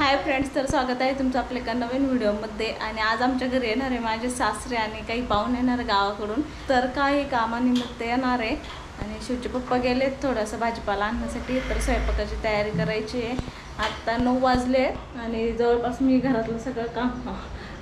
Hi friends, तर स्वागत आहे तुमचं आपल्या एका नवीन व्हिडिओमध्ये। आणि आज आमच्या घरी येणार आहे माझे सासरे आणि काही पाहुणे येणार गावाकडून। तर काही कामानिमित्त येणार आहे आणि शिवचे पप्पा गेले थोडंसं भाजीपाला आणण्यासाठी। तर स्वयंपाकाची तयारी करायची आहे। आता 9 वाजले आणि जवळपास मी घरातलं सगळं काम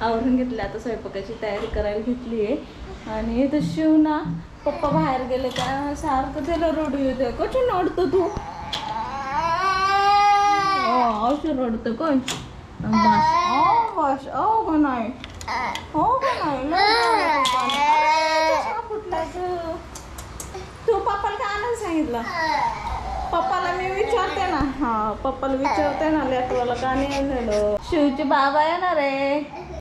आवरून घेतलं। आता स्वयंपाकाची तयारी करायला घेतली आहे। आणि इथं शिव ना पप्पा बाहेर गेले त्या सारखं त्याला रडू येते। कशी नडतो तू? औषध रडतं कोण? बस का नाही? हो का नाही? तू पप्पाला का आणायला सांगितलं? पप्पाला मी विचारते ना। पप्पाला विचारते ना लेटवाला का नाही झालं। शिवचे बाबा येणार आहे।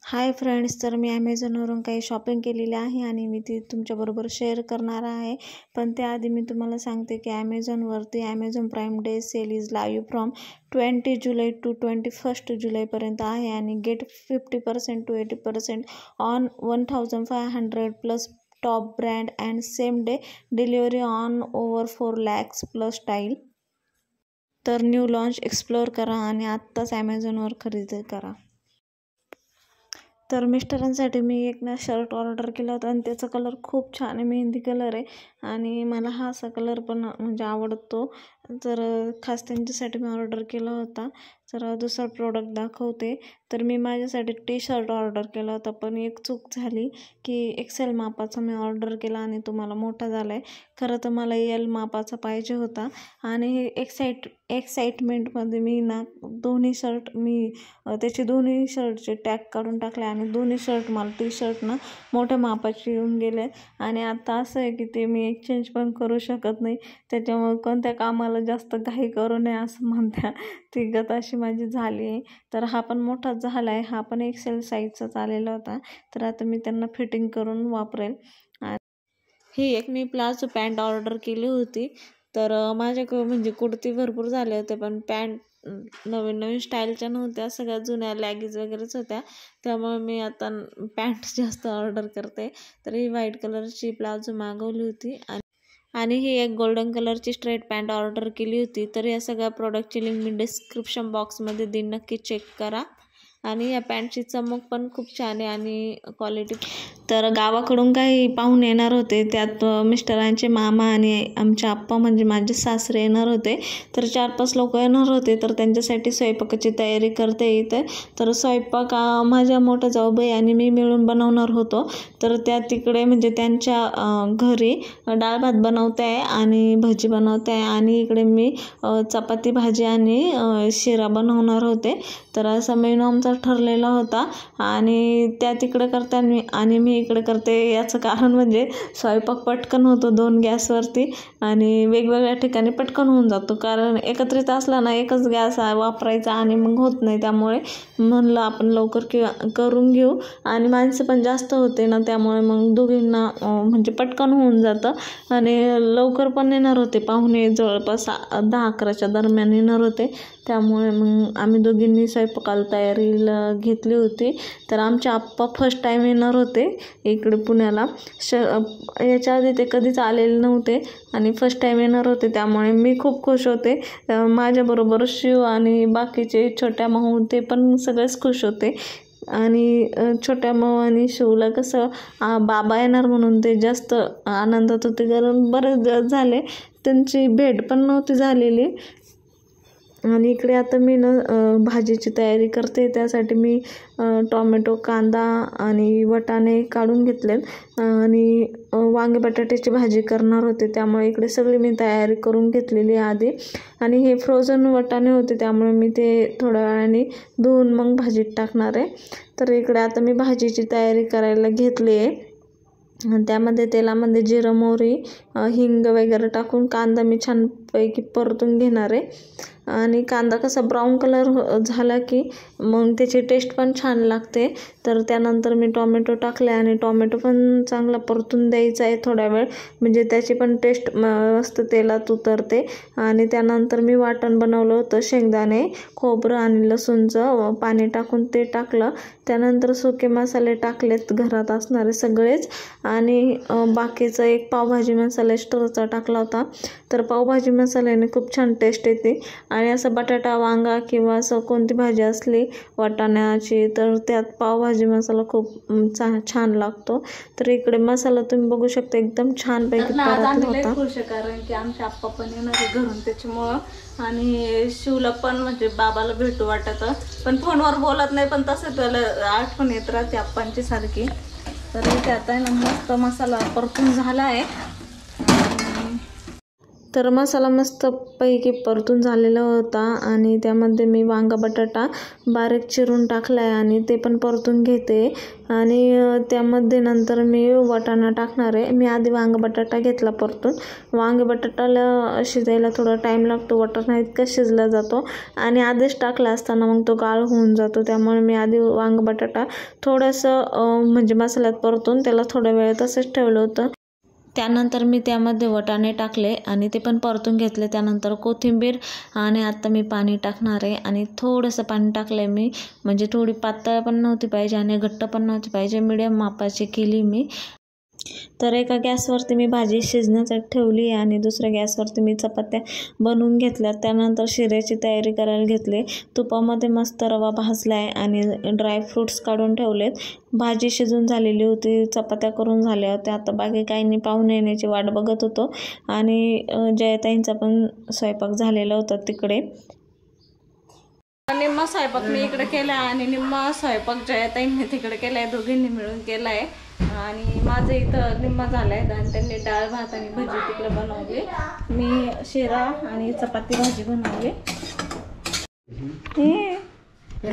हाय फ्रेंड्स, तर मी ॲमेझॉनवरून काही शॉपिंग केलेली आहे आणि मी ती तुमच्याबरोबर शेअर करणार आहे। पण त्याआधी मी तुम्हाला सांगते की ॲमेझॉनवरती Amazon prime day sale is live from 20 जुलै टू 21 जुलैपर्यंत आहे। आणि get 50% to 80% on 1500 plus top brand and same day delivery on over 4 lakhs plus style. तर न्यू लॉन्च एक्सप्लोअर करा आणि आत्ताच ॲमेझॉनवर खरेदी करा। तर मिस्टरांसाठी मी एक ना शर्ट ऑर्डर केला होता आणि त्याचा कलर खूप छान आहे, मेहंदी कलर आहे। आणि मला हा असा कलर पण म्हणजे आवडतो। तर खास त्यांच्यासाठी मी ऑर्डर केला होता। तर दुसरा प्रोडक्ट दाखवते। तर मी माझ्यासाठी टी शर्ट ऑर्डर केला होता, पण एक चूक झाली की एक्सेल मापाचा मी ऑर्डर केला आणि तो मला मोठा झाला आहे। खरं तर मला एल मापाचा पाहिजे होता। आणि हे एक्साइटमेंटमध्ये मी ना दोन्ही शर्ट त्याचे दोन्ही शर्टचे टॅग काढून टाकले आणि दोन्ही शर्ट मला टी शर्ट ना मोठ्या मापाचे येऊन गेले। आणि आता असं आहे की ते मी एक्सचेंज पण करू शकत नाही। त्याच्यामुळे कोणत्या कामाला जास्त घाई करू नये असं म्हणत्या ती गत अशी माझी झाली आहे। तर हा पण मोठाच झाला आहे, हा पण एक्सेल साईजचाच आलेला होता। तर आता मी त्यांना फिटिंग करून वापरेल। ही एक मी प्लाझो पॅन्ट ऑर्डर केली होती। तर माझ्याकडे म्हणजे कुर्ती भरपूर झाले होते, पण पॅन्ट नवीन स्टाईलच्या नव्हत्या, सगळ्या जुन्या लॅगीज वगैरेच होत्या। त्यामुळे मी आता पॅन्ट जास्त ऑर्डर करते। तर ही व्हाईट कलरची प्लाझो मागवली होती आणि ही एक गोल्डन कलरची स्ट्रेट पॅन्ट ऑर्डर केली होती। तर या सगळ्या प्रोडक्टची लिंक मी डिस्क्रिप्शन बॉक्समध्ये देईन, नक्की चेक करा। आणि या पॅन्टची चमक पण खूप छान आहे आणि क्वालिटी। तर गावाकडून काही पाहुणे येणार होते, त्यात मिस्टरांचे मामा आणि आमचे आप्पा म्हणजे माझे सासरे येणार होते। तर 4-5 लोक येणार होते। तर त्यांच्यासाठी स्वयंपाकाची तयारी करते इथे। तर स्वयंपाक माझ्या मोठ्या जाऊबाई आणि मी मिळून बनवणार होतो। तर त्या तिकडे म्हणजे त्यांच्या घरी डाळ भात बनवते आहे आणि भजी बनवते आहे आणि इकडे मी चपाती भाजी आणि शिरा बनवणार होते। तर असा मेनू आमचा ठरलेला होता आणि त्या तिकडे करते आणि मी इकडे करते। याचं कारण म्हणजे स्वयंपाक पटकन होतो 2 गॅसवरती आणि वेगवेगळ्या ठिकाणी पटकन होऊन जातो। कारण एकत्रित असला ना एकच गॅस वापरायचा आणि मग होत नाही। त्यामुळे म्हणलं आपण लवकर करून घेऊ आणि माणसं पण जास्त होते ना, त्यामुळे मग दोघींना म्हणजे पटकन होऊन जातं। आणि लवकर पण येणार होते पाहुणे, जवळपास 10-11च्या दरम्यान येणार होते। त्यामुळे मग आम्ही दोघींनी स्वयंपाकाला तयारीला घेतली होती। तर आमचे आप्पा फर्स्ट टाईम येणार होते इकडे पुण्याला। याच्या आधी ते कधीच आलेले नव्हते आणि फर्स्ट टाईम येणार होते। त्यामुळे मी खूप खुश होते। माझ्याबरोबर शिव आणि बाकीचे छोट्या माऊ ते पण सगळेच खुश होते। आणि छोट्या माऊ आणि शिवला कसं बाबा येणार म्हणून ते जास्त आनंदात होते, कारण बरेच दिवस झाले त्यांची भेट पण नव्हती झालेली। आणि इकडे आता मी ना भाजीची तयारी करते। त्यासाठी मी टोमॅटो, कांदा आणि वाटाणे काढून घेतलेत आणि वांगे बटाट्याची भाजी करणार होते। त्यामुळे इकडे सगळी मी तयारी करून घेतलेली आधी। आणि हे फ्रोझन वाटाणे होते, त्यामुळे मी ते थोड्या वेळाने धुवून मग भाजीत टाकणार आहे। तर इकडे आता मी भाजीची तयारी करायला घेतली आहे। त्यामध्ये तेलामध्ये जिरं, मोहरी, हिंग वगैरे टाकून कांदा मी छानपैकी परतून घेणार आहे। आणि कांदा कसा ब्राऊन कलर झाला की मग त्याची टेस्ट पण छान लागते। तर त्यानंतर मी टोमॅटो टाकले आणि टोमॅटो पण चांगला परतून द्यायचा आहे थोडा वेळ, म्हणजे त्याची पण टेस्ट मस्त तेलात उतरते। आणि त्यानंतर मी वाटण बनवलं होतं, शेंगदाणे, खोबरं आणि लसूणचं पाणी टाकून ते टाकलं। त्यानंतर सुके मसाले टाकलेत घरात असणारे सगळेच आणि बाकीचा एक पावभाजी मसाला एक्स्ट्राचा टाकला होता। तर पावभाजी मसाल्याने खूप छान टेस्ट येते. आणि असं बटाटा वांगा किंवा असं कोणती भाजी असली वाटाण्याची तर त्यात पावभाजी मसाला खूप छान लागतो. तर इकडे मसाला तुम्ही बघू शकता एकदम छानपैकी परतला होता. खुश कारण की आमचे आप्पा पण येणार आहे घरून त्याच्यामुळं. आणि शिवला पण म्हणजे बाबाला भेटू वाटत पण फोनवर बोलत नाही पण तसं त्याला आठवण येत राहते आप्पांची सारखी. तर इथे आता आहे ना मस्त मसाला परतून झाला आहे. तर मसाला मस्तपैकी परतून झालेला होता आणि त्यामध्ये मी वांगा बटाटा बारीक चिरून टाकला आहे आणि ते पण परतून घेते. आणि त्यामध्ये नंतर मी वाटाणा टाकणार आहे. मी आधी वांगा बटाटा घेतला परतून. वांगे बटाट्याला शिजायला थोडा टाईम लागतो, वाटाणा इतका शिजला जातो आणि आधीच टाकला असताना मग तो गाळ होऊन जातो. त्यामुळे मी आधी वांगा बटाटा थोडंसं म्हणजे मसाल्यात परतून त्याला थोडा वेळ तसंच ठेवलं होतं. त्यानंतर मी त्यामध्ये वाटाणे टाकले आणि ते पण परतून घेतले. त्यानंतर कोथिंबीर आणि आता मी पाणी टाकणार आहे आणि थोडंसं पाणी टाकलं आहे मी, म्हणजे थोडी पातळ पण नव्हती पाहिजे आणि घट्ट पण नव्हती पाहिजे, मिडियम मापाची केली मी. तर एका गॅसवरती मी भाजी शिजण्यासाठी ठेवली आणि दुसऱ्या गॅसवरती मी चपात्या बनवून घेतल्या. त्यानंतर शिऱ्याची तयारी करायला घेतली. तुपामध्ये मस्त रवा भाजला आहे आणि ड्रायफ्रूट्स काढून ठेवलेत. भाजी शिजून झालेली होती, चपात्या करून झाल्या होत्या. आता बाकी काही नाही, पाहुणे येण्याची वाट बघत होतो. आणि जयताईंचा पण स्वयंपाक झालेला होता तिकडे. निम्मा स्वयंपाक मी इकडे केला आणि निम्मा स्वयंपाक जयताईंनी तिकडे केलाय, दोघींनी मिळून केलाय. आणि माझं इथं निम्मा झालाय आणि त्यांनी डाळ भात आणि भजी तिकडे बनवली. मी शिरा आणि चपाती भाजी बनवली.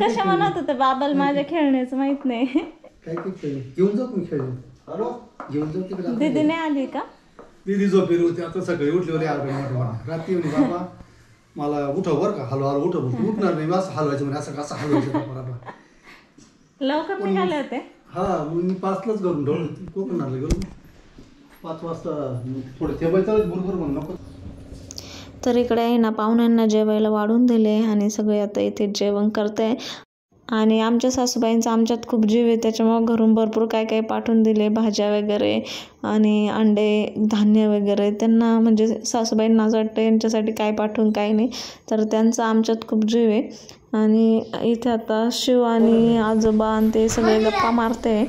कशा म्हणत होते बाबाला माझ्या खेळण्याचं माहित नाही. दीदी नाही आली का? दीदी झोपेली होती, आता सकाळी उठली होती. रात्री म्हणे बाबा मला उठव बरं का, हलवा उठव. उठणार नाही, असं हलवायचं म्हणजे असं कसं हलवायचं. लवकर निघाले होते. हा मी 5लाच करून ठेवलं, कोकणाला घेऊन 5 वाजता थोडं ठेवायचं बरोबर म्हणून नको. तर इकडे आहे ना पाहुण्यांना जेवायला वाढून दिले आणि सगळे आता इथे जेवण करते. आणि आमच्या सासूबाईंचा आमच्यात खूप जीव आहे, त्याच्यामुळं घरून भरपूर काय काय पाठवून दिले, भाज्या वगैरे आणि अंडे धान्य वगैरे. त्यांना म्हणजे सासूबाईंना असं वाटतं यांच्यासाठी काय पाठवून काय नाही, तर त्यांचा आमच्यात खूप जीव आहे. आणि इथे आता शिव आणि आजोबा आणि ते सगळे गप्पा मारते.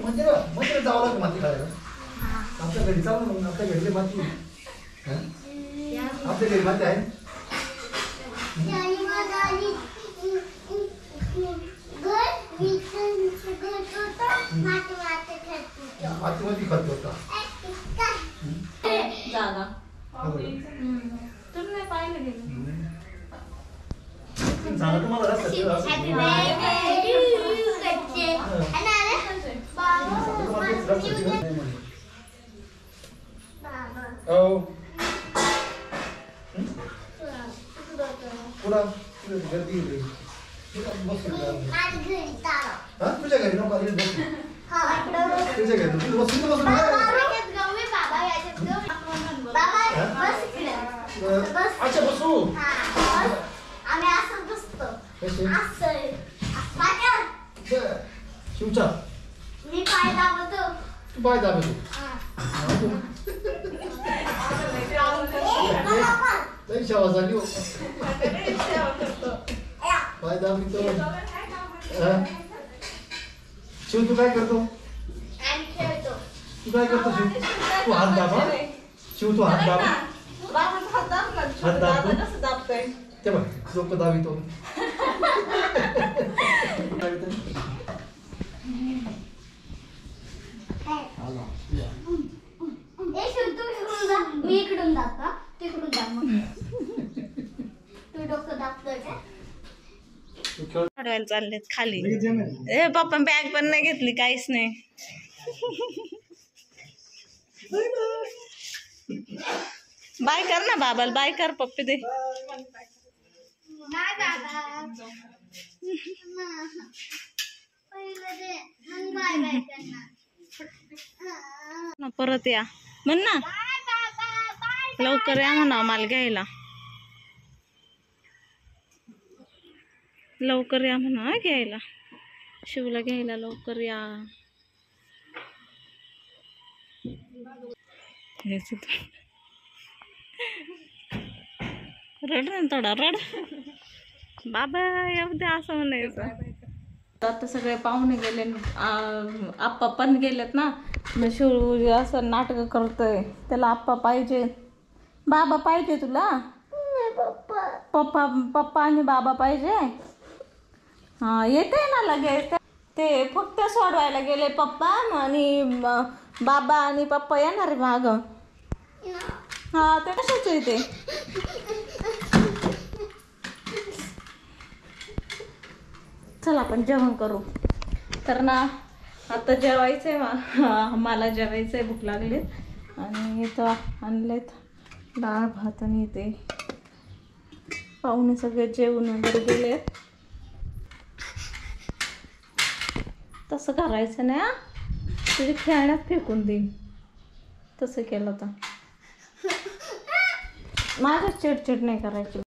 जागा तुम्ही पाहिलं गेलं तुझ्या घरी नको तुझ्या अच्छा बसू शिवचा मी पाय दाबतो, तू पाय दाबतो. लई सेवा झाली हो. पाय दाबतो. शिव तू काय करतो? तू काय करतो शिव? तू हात दाबा. शिव तू हात दाबा. हात दाबतो. ते बघ डोकं दाबितो. मी इकडून दाबता तिकडून दाब मग. तू डोकं दाबतोय का? चढवायला चाललेत खाली. ए पप्पा बॅग पण नाही घेतली, काहीच नाही. बाय कर ना बाबाला, बाय कर पप्पी दे. नाही दादा पहिलं दे मग बाय बाय करणार. परत या म्हण ना, लवकर या म्हणा मला घ्यायला, लवकर या म्हणा घ्यायला, शिवला घ्यायला लवकर या. रड रे थोडा रड. बाबा येऊ दे असं म्हणायचं. आता सगळे पाहुणे गेले, आप्पा पण गेलेत ना. मग शिव असं नाटक करतोय, त्याला आप्पा पाहिजे, बाबा पाहिजे तुला. पप्पा आणि बाबा पाहिजे. हा येते ना लगेच. ते फक्त सोडवायला गेले पप्पा आणि बाबा आणि पप्पा येणार आहे माग. हा ते कशाच येते. चला आपण जेवण करू. तर ना आता जेवायचंय, मला जेवायचंय, भूक लागली. आणि इथं आणलेत डाळ भात आणि ते पाहुणे सगळे जेवण वगैरे गेले. तसं करायचं नाही हा, तुझी खेळण्यात फेकून देईन. तसं केलं तर माझं चिडचिड नाही करायची.